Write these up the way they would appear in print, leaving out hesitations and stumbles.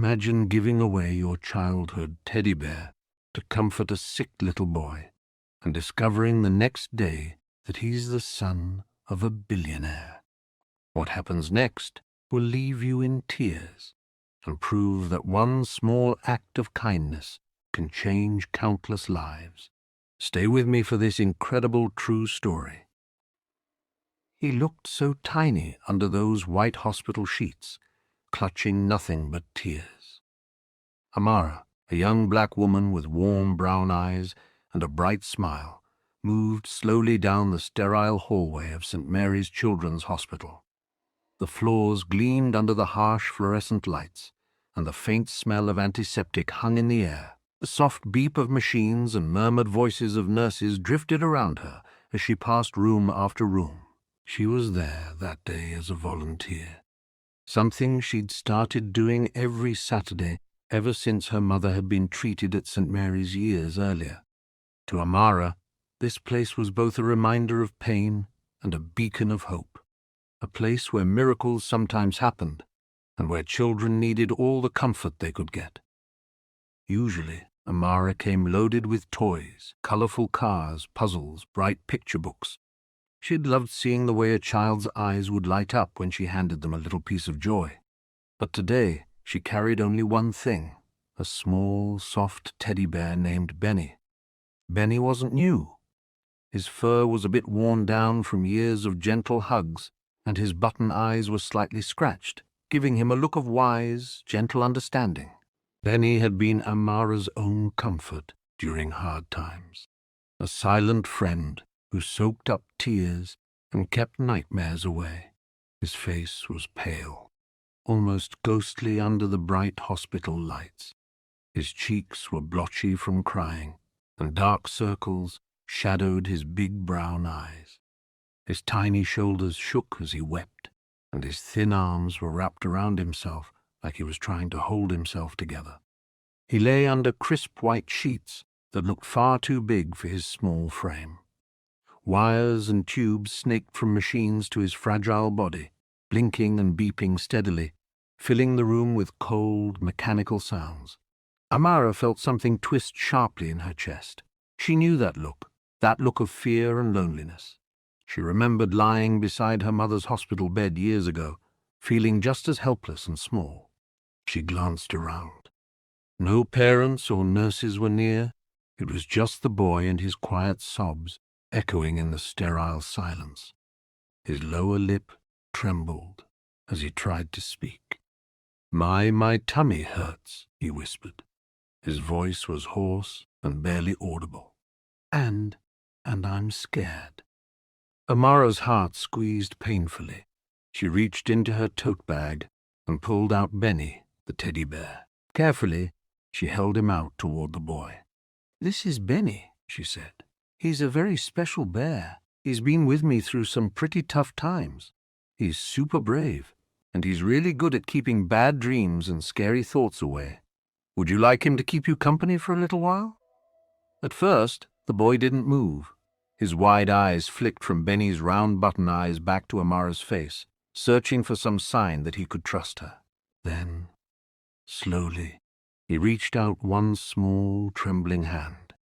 Imagine giving away your childhood teddy bear to comfort a sick little boy and discovering the next day that he's the son of a billionaire. What happens next will leave you in tears and prove that one small act of kindness can change countless lives. Stay with me for this incredible true story. He looked so tiny under those white hospital sheets, clutching nothing but tears. Amara, a young black woman with warm brown eyes and a bright smile, moved slowly down the sterile hallway of St. Mary's Children's Hospital. The floors gleamed under the harsh fluorescent lights, and the faint smell of antiseptic hung in the air. The soft beep of machines and murmured voices of nurses drifted around her as she passed room after room. She was there that day as a volunteer, something she'd started doing every Saturday ever since her mother had been treated at St. Mary's years earlier. To Amara, this place was both a reminder of pain and a beacon of hope, a place where miracles sometimes happened and where children needed all the comfort they could get. Usually, Amara came loaded with toys, colorful cars, puzzles, bright picture books. She'd loved seeing the way a child's eyes would light up when she handed them a little piece of joy. But today, she carried only one thing, a small, soft teddy bear named Benny. Benny wasn't new. His fur was a bit worn down from years of gentle hugs, and his button eyes were slightly scratched, giving him a look of wise, gentle understanding. Benny had been Amara's own comfort during hard times, a silent friend who soaked up tears and kept nightmares away. His face was pale, almost ghostly under the bright hospital lights. His cheeks were blotchy from crying, and dark circles shadowed his big brown eyes. His tiny shoulders shook as he wept, and his thin arms were wrapped around himself like he was trying to hold himself together. He lay under crisp white sheets that looked far too big for his small frame. Wires and tubes snaked from machines to his fragile body, blinking and beeping steadily, filling the room with cold, mechanical sounds. Amara felt something twist sharply in her chest. She knew that look of fear and loneliness. She remembered lying beside her mother's hospital bed years ago, feeling just as helpless and small. She glanced around. No parents or nurses were near. It was just the boy and his quiet sobs echoing in the sterile silence. His lower lip trembled as he tried to speak. My tummy hurts," he whispered. His voice was hoarse and barely audible. And I'm scared." Amara's heart squeezed painfully. She reached into her tote bag and pulled out Benny, the teddy bear. Carefully, she held him out toward the boy. "This is Benny," she said. "He's a very special bear. He's been with me through some pretty tough times. He's super brave, and he's really good at keeping bad dreams and scary thoughts away. Would you like him to keep you company for a little while?" At first, the boy didn't move. His wide eyes flicked from Benny's round button eyes back to Amara's face, searching for some sign that he could trust her. Then, slowly, he reached out one small, trembling hand.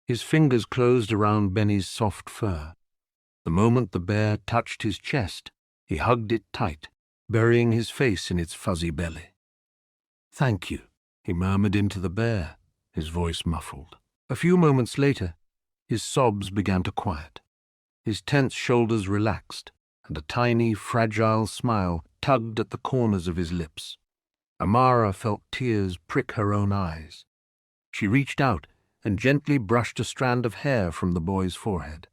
His fingers closed around Benny's soft fur. The moment the bear touched his chest, he hugged it tight, burying his face in its fuzzy belly. "Thank you," he murmured into the bear, his voice muffled. A few moments later, his sobs began to quiet. His tense shoulders relaxed, and a tiny, fragile smile tugged at the corners of his lips. Amara felt tears prick her own eyes. She reached out and gently brushed a strand of hair from the boy's forehead.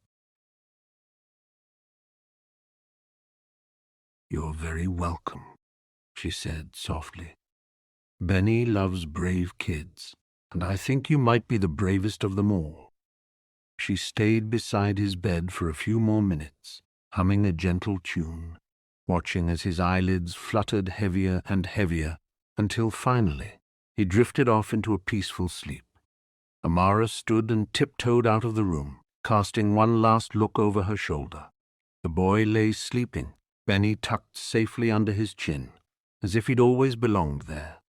"You're very welcome," she said softly. "Benny loves brave kids, and I think you might be the bravest of them all." She stayed beside his bed for a few more minutes, humming a gentle tune, watching as his eyelids fluttered heavier and heavier, until finally he drifted off into a peaceful sleep. Amara stood and tiptoed out of the room, casting one last look over her shoulder. The boy lay sleeping, Benny tucked safely under his chin, as if he'd always belonged there.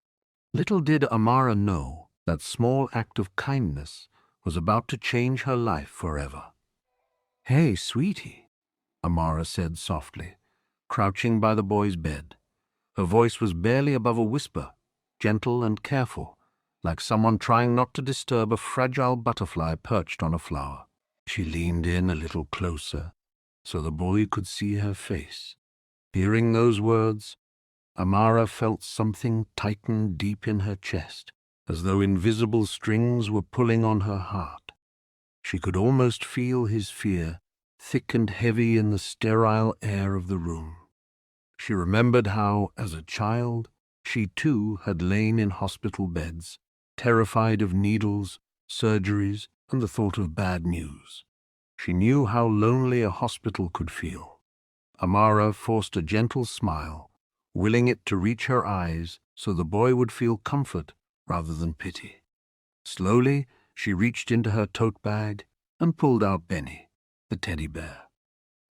Little did Amara know that small act of kindness was about to change her life forever. "Hey, sweetie," Amara said softly, crouching by the boy's bed. Her voice was barely above a whisper, gentle and careful, like someone trying not to disturb a fragile butterfly perched on a flower. She leaned in a little closer so the boy could see her face. Hearing those words, Amara felt something tighten deep in her chest, as though invisible strings were pulling on her heart. She could almost feel his fear, thick and heavy in the sterile air of the room. She remembered how, as a child, she too had lain in hospital beds, terrified of needles, surgeries, and the thought of bad news. She knew how lonely a hospital could feel. Amara forced a gentle smile, willing it to reach her eyes so the boy would feel comfort rather than pity. Slowly, she reached into her tote bag and pulled out Benny, the teddy bear.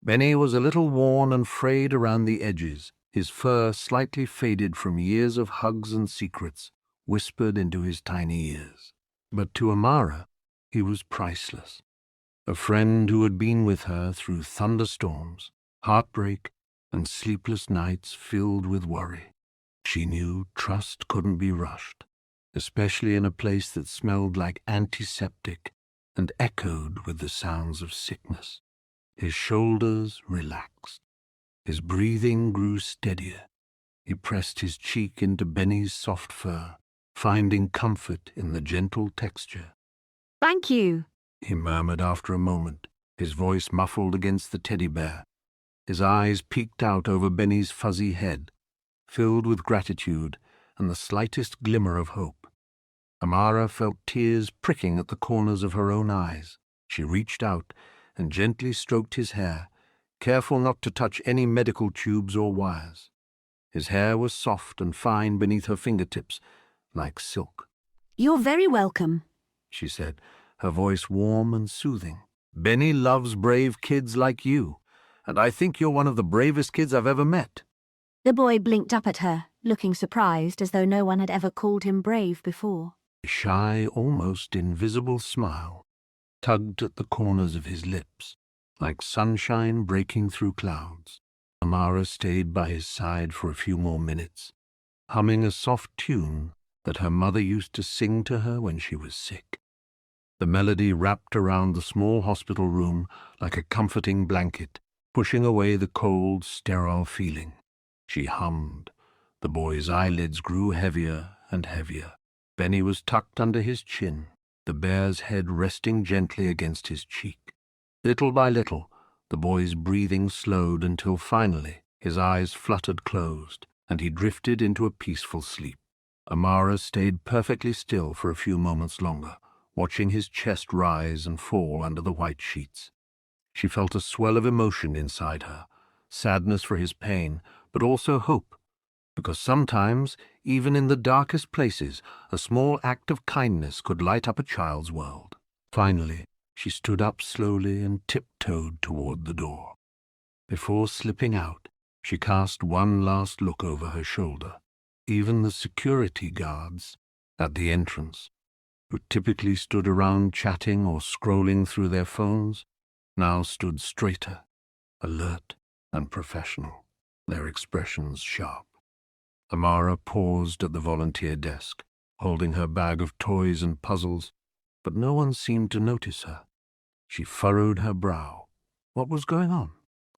Benny was a little worn and frayed around the edges, his fur slightly faded from years of hugs and secrets whispered into his tiny ears. But to Amara, he was priceless. A friend who had been with her through thunderstorms, heartbreak, and sleepless nights filled with worry. She knew trust couldn't be rushed, especially in a place that smelled like antiseptic and echoed with the sounds of sickness. His shoulders relaxed. His breathing grew steadier. He pressed his cheek into Benny's soft fur, finding comfort in the gentle texture. "Thank you," he murmured after a moment, his voice muffled against the teddy bear. His eyes peeked out over Benny's fuzzy head, filled with gratitude and the slightest glimmer of hope. Amara felt tears pricking at the corners of her own eyes. She reached out and gently stroked his hair, careful not to touch any medical tubes or wires. His hair was soft and fine beneath her fingertips, like silk. "You're very welcome," she said, her voice warm and soothing. "Benny loves brave kids like you, and I think you're one of the bravest kids I've ever met." The boy blinked up at her, looking surprised as though no one had ever called him brave before. A shy, almost invisible smile tugged at the corners of his lips, like sunshine breaking through clouds. Amara stayed by his side for a few more minutes, humming a soft tune that her mother used to sing to her when she was sick. The melody wrapped around the small hospital room like a comforting blanket, pushing away the cold, sterile feeling. She hummed. The boy's eyelids grew heavier and heavier. Benny was tucked under his chin, the bear's head resting gently against his cheek. Little by little, the boy's breathing slowed until finally his eyes fluttered closed, and he drifted into a peaceful sleep. Amara stayed perfectly still for a few moments longer, watching his chest rise and fall under the white sheets. She felt a swell of emotion inside her, sadness for his pain, but also hope, because sometimes, even in the darkest places, a small act of kindness could light up a child's world. Finally, she stood up slowly and tiptoed toward the door. Before slipping out, she cast one last look over her shoulder. Even the security guards at the entrance, who typically stood around chatting or scrolling through their phones, now stood straighter, alert and professional, their expressions sharp. Amara paused at the volunteer desk, holding her bag of toys and puzzles, but no one seemed to notice her. She furrowed her brow. What was going on?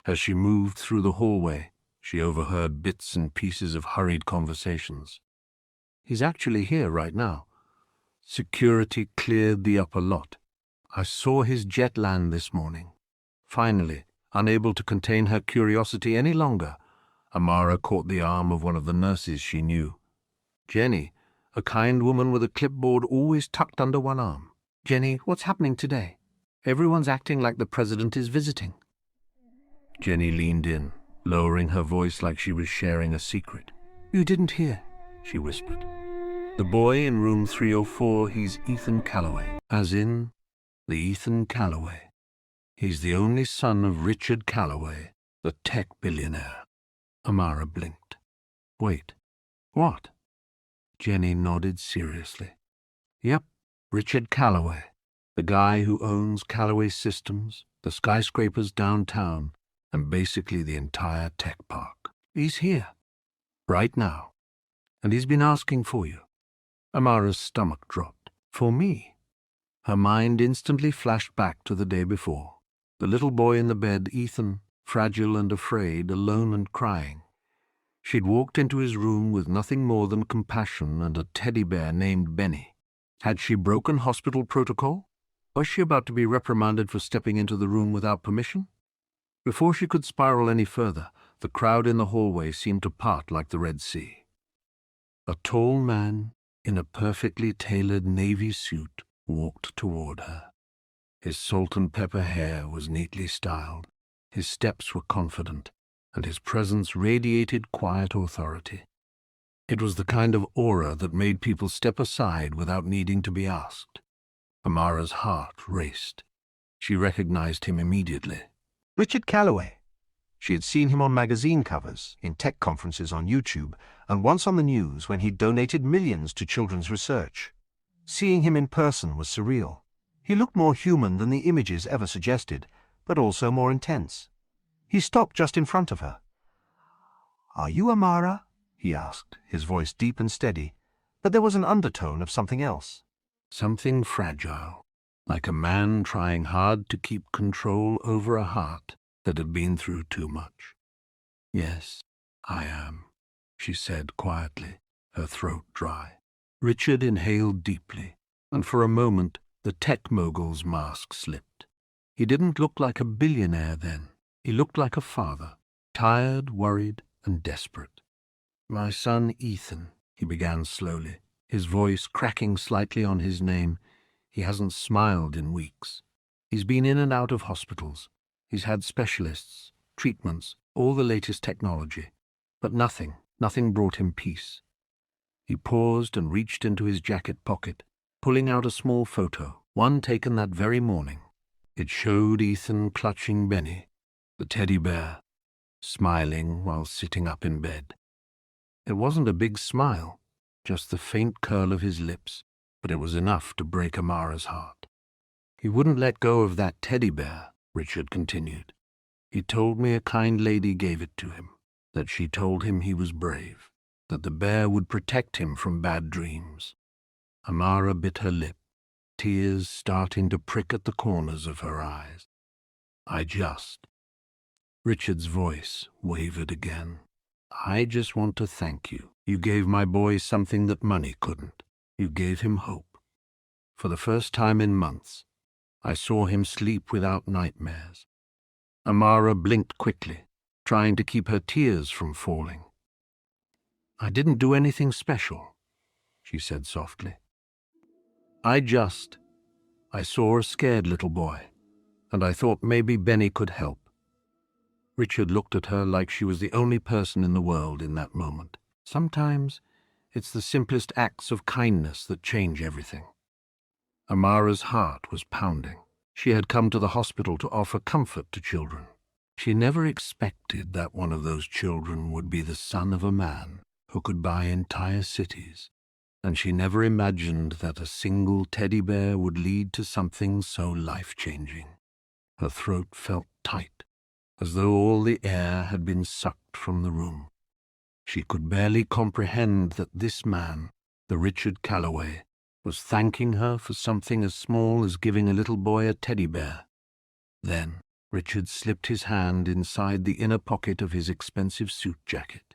As she moved through the hallway, she overheard bits and pieces of hurried conversations. "He's actually here right now. Security cleared the upper lot. I saw his jet land this morning." Finally, unable to contain her curiosity any longer, Amara caught the arm of one of the nurses she knew. Jenny, a kind woman with a clipboard always tucked under one arm. "Jenny, what's happening today? Everyone's acting like the president is visiting." Jenny leaned in, lowering her voice like she was sharing a secret. "You didn't hear," she whispered. "The boy in room 304, he's Ethan Calloway." "As in the Ethan Calloway. He's the only son of Richard Calloway, the tech billionaire." Amara blinked. "Wait, what?" Jenny nodded seriously. Yep, Richard Calloway, the guy who owns Calloway Systems, the skyscrapers downtown, and basically the entire tech park. He's here, right now, and he's been asking for you. Amara's stomach dropped. For me? Her mind instantly flashed back to the day before. The little boy in the bed, Ethan, fragile and afraid, alone and crying. She'd walked into his room with nothing more than compassion and a teddy bear named Benny. Had she broken hospital protocol? Was she about to be reprimanded for stepping into the room without permission? Before she could spiral any further, the crowd in the hallway seemed to part like the Red Sea. A tall man in a perfectly tailored navy suit walked toward her. His salt and pepper hair was neatly styled, his steps were confident, and his presence radiated quiet authority. It was the kind of aura that made people step aside without needing to be asked. Amara's heart raced. She recognized him immediately. Richard Calloway. She had seen him on magazine covers, in tech conferences on YouTube, and once on the news when he donated millions to children's research. Seeing him in person was surreal. He looked more human than the images ever suggested, but also more intense. He stopped just in front of her. "Are you Amara?" he asked, his voice deep and steady, but there was an undertone of something else. Something fragile, like a man trying hard to keep control over a heart that had been through too much. "Yes, I am," she said quietly, her throat dry. Richard inhaled deeply, and for a moment the tech mogul's mask slipped. He didn't look like a billionaire then. He looked like a father, tired, worried, and desperate. "My son Ethan," he began slowly, his voice cracking slightly on his name. "He hasn't smiled in weeks. He's been in and out of hospitals. He's had specialists, treatments, all the latest technology. But nothing brought him peace." He paused and reached into his jacket pocket, pulling out a small photo, one taken that very morning. It showed Ethan clutching Benny, the teddy bear, smiling while sitting up in bed. It wasn't a big smile, just the faint curl of his lips, but it was enough to break Amara's heart. "He wouldn't let go of that teddy bear," Richard continued. "He told me a kind lady gave it to him, that she told him he was brave, that the bear would protect him from bad dreams." Amara bit her lip, tears starting to prick at the corners of her eyes. Richard's voice wavered again. "I just want to thank you. You gave my boy something that money couldn't. You gave him hope. For the first time in months, I saw him sleep without nightmares." Amara blinked quickly, trying to keep her tears from falling. "I didn't do anything special," she said softly. I saw a scared little boy, and I thought maybe Benny could help." Richard looked at her like she was the only person in the world in that moment. Sometimes it's the simplest acts of kindness that change everything. Amara's heart was pounding. She had come to the hospital to offer comfort to children. She never expected that one of those children would be the son of a man who could buy entire cities, and she never imagined that a single teddy bear would lead to something so life-changing. Her throat felt tight, as though all the air had been sucked from the room. She could barely comprehend that this man, the Richard Calloway, was thanking her for something as small as giving a little boy a teddy bear. Then Richard slipped his hand inside the inner pocket of his expensive suit jacket.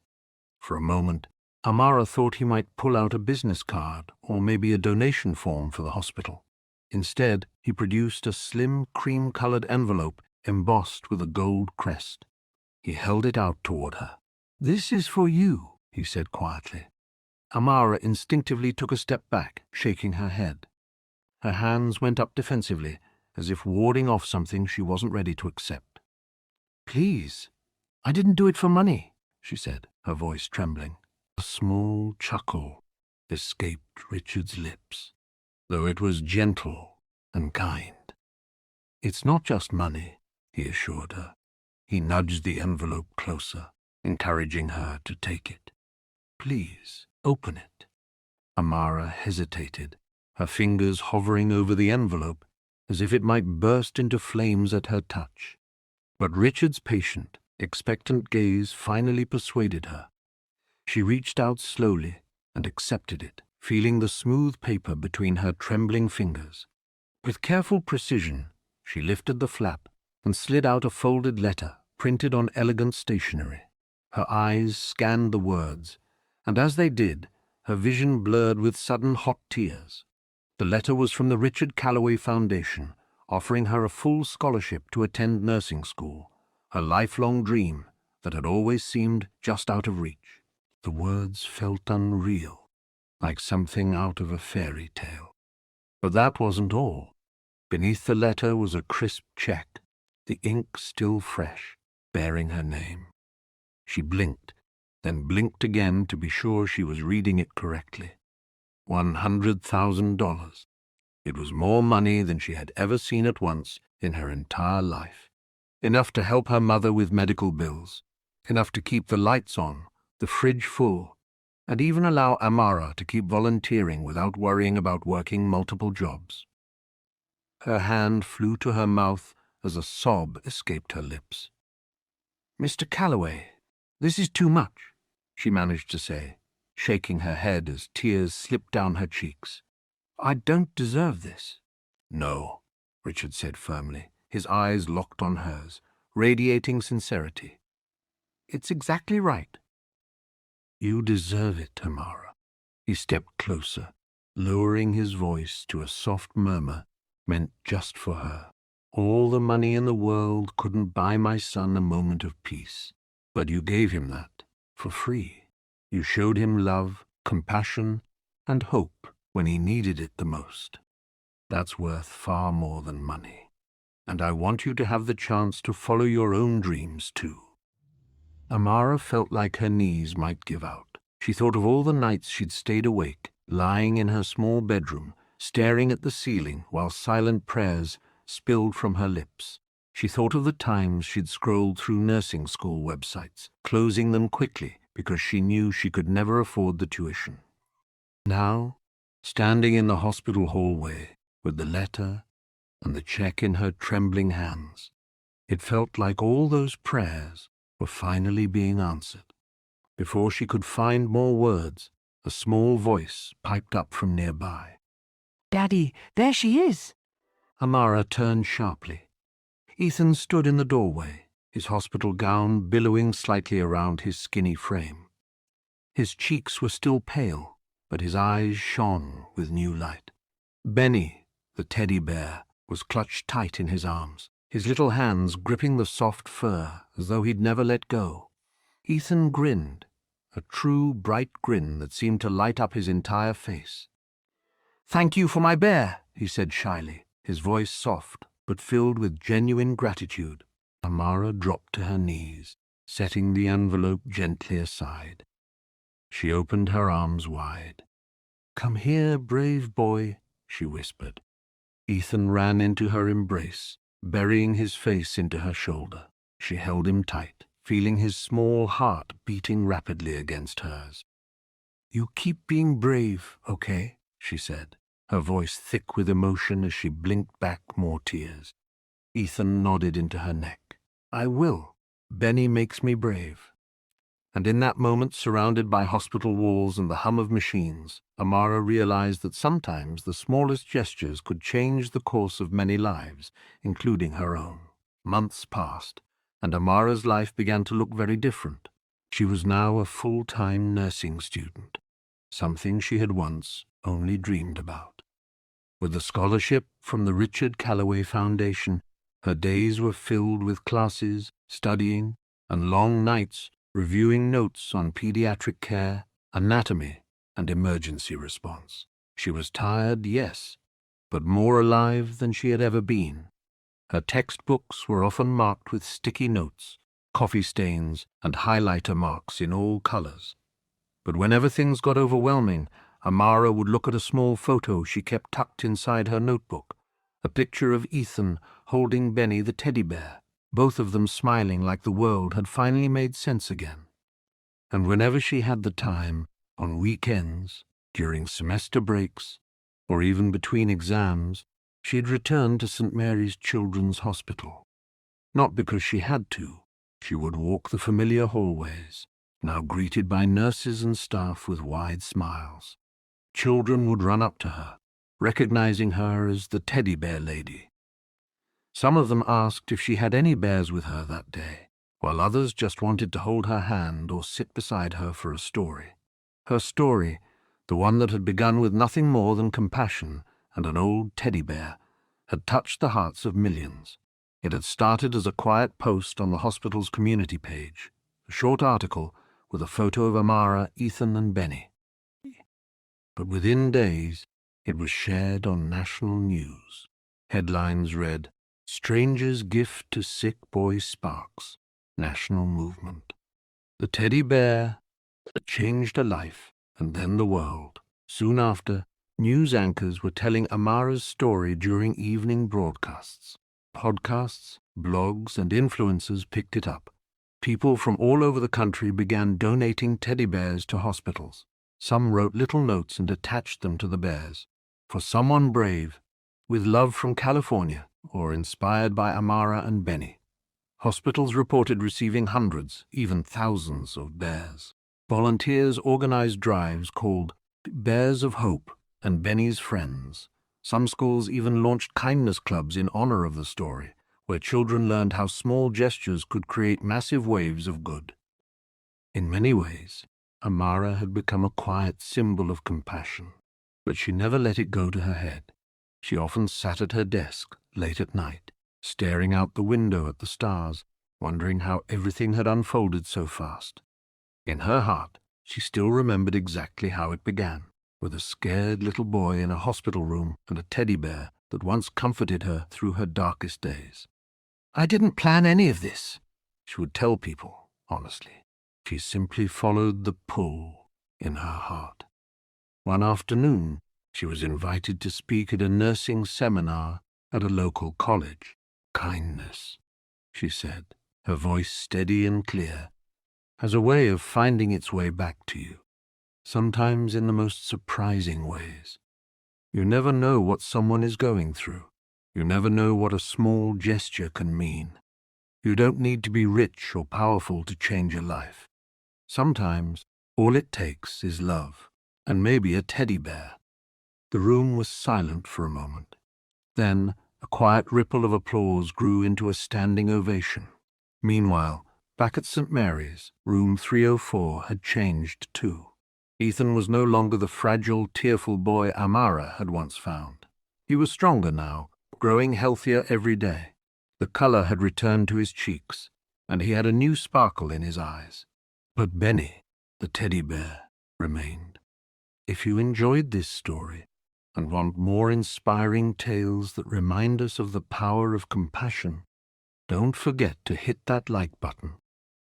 For a moment, Amara thought he might pull out a business card or maybe a donation form for the hospital. Instead, he produced a slim, cream-colored envelope embossed with a gold crest. He held it out toward her. "This is for you," he said quietly. Amara instinctively took a step back, shaking her head. Her hands went up defensively, as if warding off something she wasn't ready to accept. "Please, I didn't do it for money," she said, her voice trembling. A small chuckle escaped Richard's lips, though it was gentle and kind. "It's not just money," he assured her. He nudged the envelope closer, encouraging her to take it. "Please, open it." Amara hesitated, her fingers hovering over the envelope as if it might burst into flames at her touch. But Richard's patient, expectant gaze finally persuaded her. She reached out slowly and accepted it, feeling the smooth paper between her trembling fingers. With careful precision, she lifted the flap and slid out a folded letter printed on elegant stationery. Her eyes scanned the words, and as they did, her vision blurred with sudden hot tears. The letter was from the Richard Calloway Foundation, offering her a full scholarship to attend nursing school, her lifelong dream that had always seemed just out of reach. The words felt unreal, like something out of a fairy tale. But that wasn't all. Beneath the letter was a crisp check, the ink still fresh, bearing her name. She blinked, then blinked again to be sure she was reading it correctly. $100,000. It was more money than she had ever seen at once in her entire life. Enough to help her mother with medical bills, enough to keep the lights on, the fridge full, and even allow Amara to keep volunteering without worrying about working multiple jobs. Her hand flew to her mouth as a sob escaped her lips. "Mr. Calloway, this is too much," she managed to say, shaking her head as tears slipped down her cheeks. "I don't deserve this." "No," Richard said firmly, his eyes locked on hers, radiating sincerity. "It's exactly right." "You deserve it, Amara." He stepped closer, lowering his voice to a soft murmur meant just for her. "All the money in the world couldn't buy my son a moment of peace, but you gave him that for free. You showed him love, compassion, and hope when he needed it the most. That's worth far more than money. And I want you to have the chance to follow your own dreams, too." Amara felt like her knees might give out. She thought of all the nights she'd stayed awake, lying in her small bedroom, staring at the ceiling while silent prayers spilled from her lips. She thought of the times she'd scrolled through nursing school websites, closing them quickly because she knew she could never afford the tuition. Now, standing in the hospital hallway with the letter and the check in her trembling hands, it felt like all those prayers were finally being answered. Before she could find more words, a small voice piped up from nearby. "Daddy, there she is!" Amara turned sharply. Ethan stood in the doorway, his hospital gown billowing slightly around his skinny frame. His cheeks were still pale, but his eyes shone with new light. Benny, the teddy bear, was clutched tight in his arms, his little hands gripping the soft fur as though he'd never let go. Ethan grinned, a true bright grin that seemed to light up his entire face. "Thank you for my bear," he said shyly, his voice soft but filled with genuine gratitude. Amara dropped to her knees, setting the envelope gently aside. She opened her arms wide. "Come here, brave boy," she whispered. Ethan ran into her embrace, burying his face into her shoulder. She held him tight, feeling his small heart beating rapidly against hers. "You keep being brave, okay?" she said, her voice thick with emotion as she blinked back more tears. Ethan nodded into her neck. "I will. Benny makes me brave." And in that moment, surrounded by hospital walls and the hum of machines, Amara realized that sometimes the smallest gestures could change the course of many lives, including her own. Months passed, and Amara's life began to look very different. She was now a full-time nursing student, something she had once only dreamed about. With a scholarship from the Richard Calloway Foundation, her days were filled with classes, studying, and long nights reviewing notes on pediatric care, anatomy, and emergency response. She was tired, yes, but more alive than she had ever been. Her textbooks were often marked with sticky notes, coffee stains, and highlighter marks in all colors. But whenever things got overwhelming, Amara would look at a small photo she kept tucked inside her notebook, a picture of Ethan holding Benny the teddy bear, both of them smiling like the world had finally made sense again. And whenever she had the time, on weekends, During semester breaks, or even between exams, she'd return to St. Mary's Children's Hospital. Not because she had to. She would walk the familiar hallways, now greeted by nurses and staff with wide smiles. Children would run up to her, recognizing her as the teddy bear lady. Some of them asked if she had any bears with her that day, while others just wanted to hold her hand or sit beside her for a story. Her story, the one that had begun with nothing more than compassion and an old teddy bear, had touched the hearts of millions. It had started as a quiet post on the hospital's community page, a short article with a photo of Amara, Ethan, and Benny. But within days, it was shared on national news. Headlines read, "Stranger's Gift to Sick Boy Sparks, National Movement." The teddy bear that changed a life and then the world. Soon after, news anchors were telling Amara's story during evening broadcasts. Podcasts, blogs, and influencers picked it up. People from all over the country began donating teddy bears to hospitals. Some wrote little notes and attached them to the bears. For someone brave, with love from California, or inspired by Amara and Benny. Hospitals reported receiving hundreds, even thousands of bears. Volunteers organized drives called Bears of Hope and Benny's Friends. Some schools even launched kindness clubs in honor of the story, where children learned how small gestures could create massive waves of good. In many ways, Amara had become a quiet symbol of compassion, but she never let it go to her head. She often sat at her desk late at night, staring out the window at the stars, wondering how everything had unfolded so fast. In her heart, she still remembered exactly how it began, with a scared little boy in a hospital room and a teddy bear that once comforted her through her darkest days. "I didn't plan any of this," she would tell people, honestly. She simply followed the pull in her heart. One afternoon, she was invited to speak at a nursing seminar at a local college. "Kindness," she said, her voice steady and clear, has a way of finding its way back to you, sometimes in the most surprising ways. You never know what someone is going through. You never know what a small gesture can mean. You don't need to be rich or powerful to change a life. Sometimes all it takes is love, and maybe a teddy bear. The room was silent for a moment. Then a quiet ripple of applause grew into a standing ovation. Meanwhile, back at St. Mary's, room 304 had changed too. Ethan was no longer the fragile, tearful boy Amara had once found. He was stronger now, growing healthier every day. The color had returned to his cheeks, and he had a new sparkle in his eyes. But Benny, the teddy bear, remained. If you enjoyed this story and want more inspiring tales that remind us of the power of compassion, don't forget to hit that like button,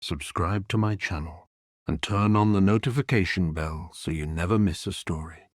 subscribe to my channel, and turn on the notification bell so you never miss a story.